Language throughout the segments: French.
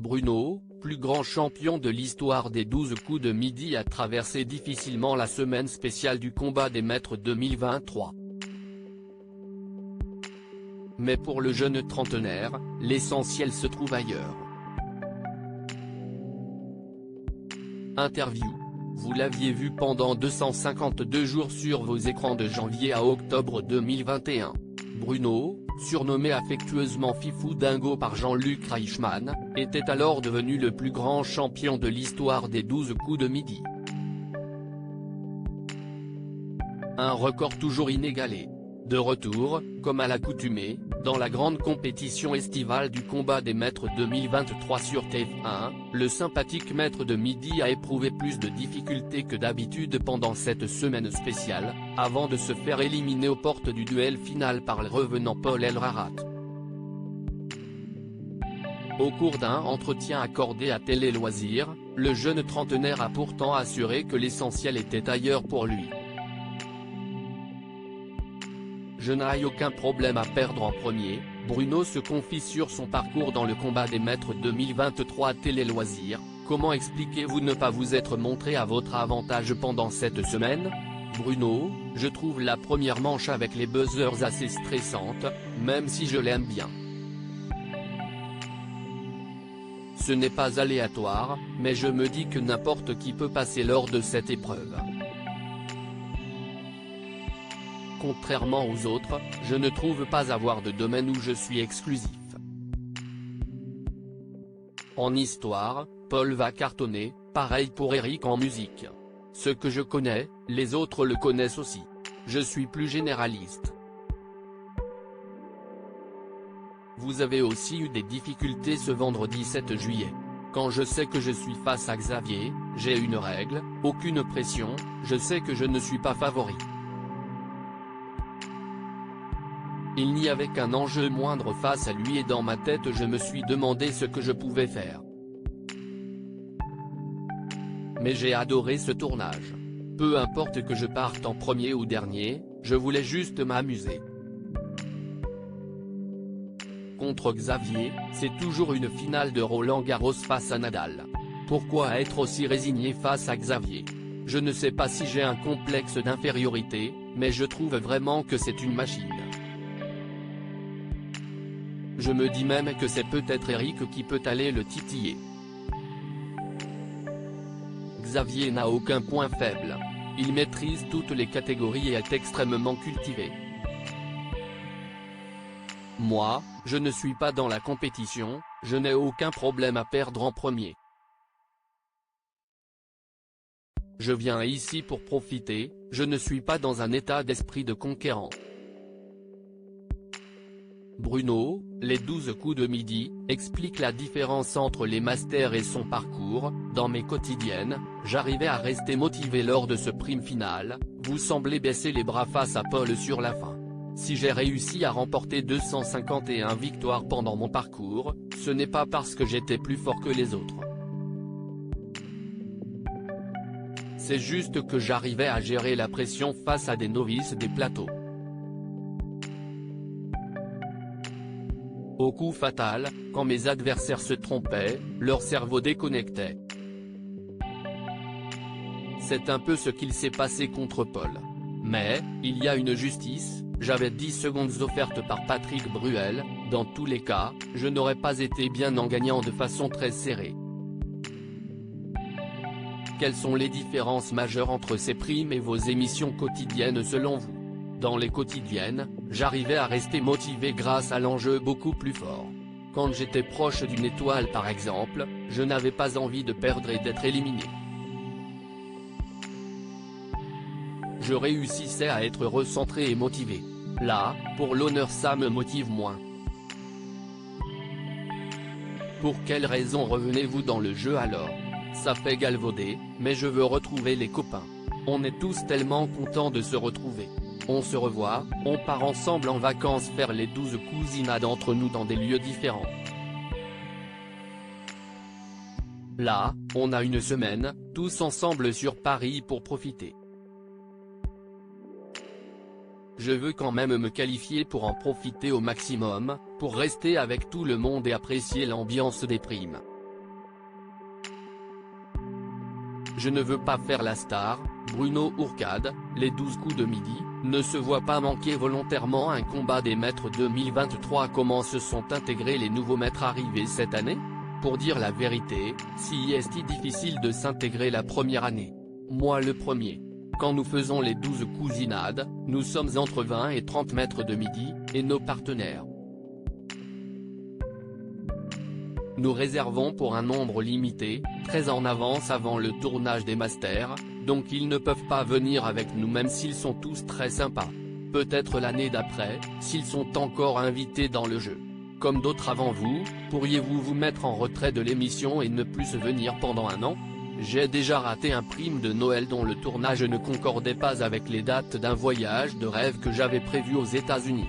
Bruno, plus grand champion de l'histoire des 12 coups de midi, a traversé difficilement la semaine spéciale du combat des maîtres 2023. Mais pour le jeune trentenaire, l'essentiel se trouve ailleurs. Interview. Vous l'aviez vu pendant 252 jours sur vos écrans de janvier à octobre 2021. Bruno, surnommé affectueusement Fifou Dingo par Jean-Luc Reichmann, était alors devenu le plus grand champion de l'histoire des 12 coups de midi. Un record toujours inégalé. De retour, comme à l'accoutumée, dans la grande compétition estivale du combat des maîtres 2023 sur TF1, le sympathique maître de midi a éprouvé plus de difficultés que d'habitude pendant cette semaine spéciale, avant de se faire éliminer aux portes du duel final par le revenant Paul Elrarat. Au cours d'un entretien accordé à Télé Loisirs, le jeune trentenaire a pourtant assuré que l'essentiel était ailleurs pour lui. Je n'ai aucun problème à perdre en premier, Bruno se confie sur son parcours dans le combat des maîtres 2023 à Télé Loisirs. Comment expliquez-vous ne pas vous être montré à votre avantage pendant cette semaine? Bruno, je trouve la première manche avec les buzzers assez stressante, même si je l'aime bien. Ce n'est pas aléatoire, mais je me dis que n'importe qui peut passer lors de cette épreuve. Contrairement aux autres, je ne trouve pas avoir de domaine où je suis exclusif. En histoire, Paul va cartonner, pareil pour Eric en musique. Ce que je connais, les autres le connaissent aussi. Je suis plus généraliste. Vous avez aussi eu des difficultés ce vendredi 7 juillet. Quand je sais que je suis face à Xavier, j'ai une règle, aucune pression, je sais que je ne suis pas favori. Il n'y avait qu'un enjeu moindre face à lui et dans ma tête je me suis demandé ce que je pouvais faire. Mais j'ai adoré ce tournage. Peu importe que je parte en premier ou dernier, je voulais juste m'amuser. Contre Xavier, c'est toujours une finale de Roland-Garros face à Nadal. Pourquoi être aussi résigné face à Xavier? Je ne sais pas si j'ai un complexe d'infériorité, mais je trouve vraiment que c'est une machine. Je me dis même que c'est peut-être Eric qui peut aller le titiller. Xavier n'a aucun point faible. Il maîtrise toutes les catégories et est extrêmement cultivé. Moi, je ne suis pas dans la compétition, je n'ai aucun problème à perdre en premier. Je viens ici pour profiter, je ne suis pas dans un état d'esprit de conquérant. Bruno, les 12 coups de midi, explique la différence entre les masters et son parcours. Dans mes quotidiennes, j'arrivais à rester motivé lors de ce prime final, vous semblez baisser les bras face à Paul sur la fin. Si j'ai réussi à remporter 251 victoires pendant mon parcours, ce n'est pas parce que j'étais plus fort que les autres. C'est juste que j'arrivais à gérer la pression face à des novices des plateaux. Au coup fatal, quand mes adversaires se trompaient, leur cerveau déconnectait. C'est un peu ce qu'il s'est passé contre Paul. Mais, il y a une justice, j'avais 10 secondes offertes par Patrick Bruel, dans tous les cas, je n'aurais pas été bien en gagnant de façon très serrée. Quelles sont les différences majeures entre ces primes et vos émissions quotidiennes selon vous? Dans les quotidiennes, j'arrivais à rester motivé grâce à l'enjeu beaucoup plus fort. Quand j'étais proche d'une étoile par exemple, je n'avais pas envie de perdre et d'être éliminé. Je réussissais à être recentré et motivé. Là, pour l'honneur ça me motive moins. Pour quelle raison revenez-vous dans le jeu alors? Ça fait galvauder, mais je veux retrouver les copains. On est tous tellement contents de se retrouver. On se revoit, on part ensemble en vacances faire les 12 cousinades entre nous dans des lieux différents. Là, on a une semaine, tous ensemble sur Paris pour profiter. Je veux quand même me qualifier pour en profiter au maximum, pour rester avec tout le monde et apprécier l'ambiance des primes. Je ne veux pas faire la star, Bruno Ourcade, les 12 coups de midi, ne se voit pas manquer volontairement un combat des maîtres 2023. Comment se sont intégrés les nouveaux maîtres arrivés cette année? Pour dire la vérité, si est difficile de s'intégrer la première année. Moi le premier. Quand nous faisons les 12 cousinades, nous sommes entre 20 et 30 maîtres de midi, et nos partenaires. Nous réservons pour un nombre limité, très en avance avant le tournage des masters, donc ils ne peuvent pas venir avec nous même s'ils sont tous très sympas. Peut-être l'année d'après, s'ils sont encore invités dans le jeu. Comme d'autres avant vous, pourriez-vous vous mettre en retrait de l'émission et ne plus venir pendant un an? J'ai déjà raté un prime de Noël dont le tournage ne concordait pas avec les dates d'un voyage de rêve que j'avais prévu aux États-Unis.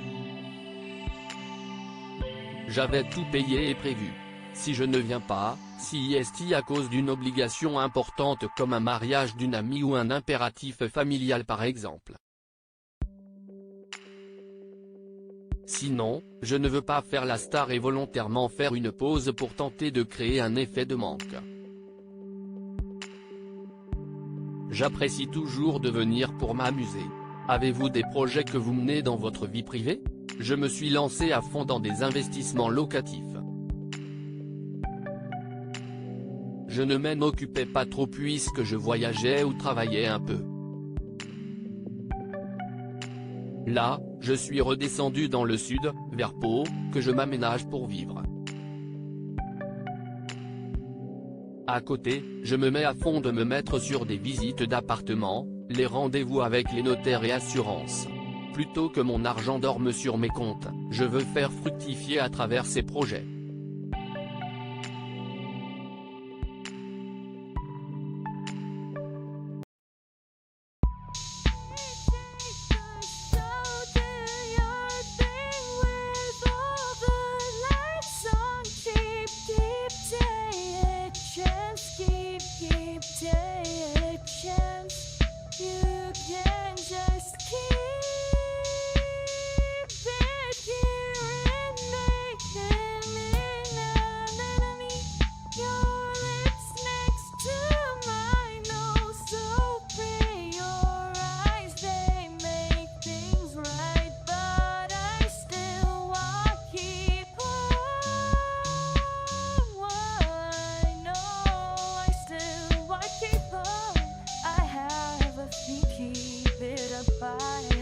J'avais tout payé et prévu. Si je ne viens pas, si est à cause d'une obligation importante comme un mariage d'une amie ou un impératif familial par exemple. Sinon, je ne veux pas faire la star et volontairement faire une pause pour tenter de créer un effet de manque. J'apprécie toujours de venir pour m'amuser. Avez-vous des projets que vous menez dans votre vie privée? Je me suis lancé à fond dans des investissements locatifs. Je ne m'en occupais pas trop puisque je voyageais ou travaillais un peu. Là, je suis redescendu dans le sud, vers Pau, que je m'aménage pour vivre. À côté, je me mets à fond de me mettre sur des visites d'appartements, les rendez-vous avec les notaires et assurances. Plutôt que mon argent dorme sur mes comptes, je veux faire fructifier à travers ces projets. Keep it apart.